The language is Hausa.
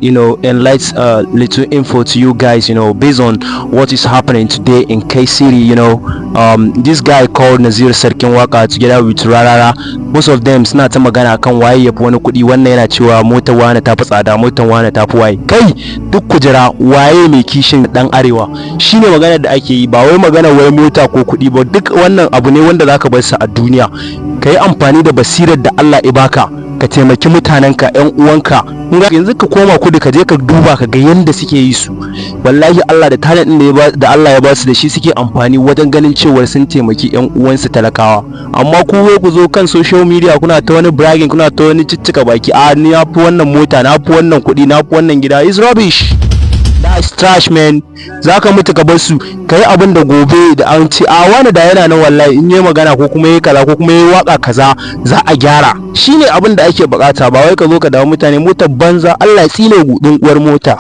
enlighten little info to you guys, based on what is happening today in K City. This guy called Nazir Sarkin Waka together with Rarara, both of them suna ta magana kan waye yafi wani kuɗi. Wannan yana cewa motar wani ta fi tsada, motar wani ta fi waye. Kai duk kujera waye mai kishin dan arewa, shine magana da ake yi, ba wai magana wai mota ko kuɗi ba. Duk wannan abu ne wanda zaka bar sa a duniya. Ka yi amfani da basirar da Allah ya baka, ka taimaki mutanenka, yan uwanka. Yanzu ka koma kudu ka je ka duba ka ga yanda suke yi su. Wallahi Allah da talent din da Allah ya ba su da shi suke amfani wajen ganin cewa sun taimaki yan uwansu talakawa. Amma ku zo kan social media kuna ta wani bragging, kuna ta wani ciccika baki, ni na fi wannan mota, na fi wannan kuɗi, na fi wannan gida. Is rubbish. That's trash, man. Zaka mutu ka bar su, kai abin da gobe da an ce wani da yana nan, wallahi in yi magana ko kuma yi kaza ko kuma yi waka kaza za a gyara. Shine abin da ake bukata, ba wai ka zo ka dawo mutane motar banza. Allah ya tsine gudun uwar mota.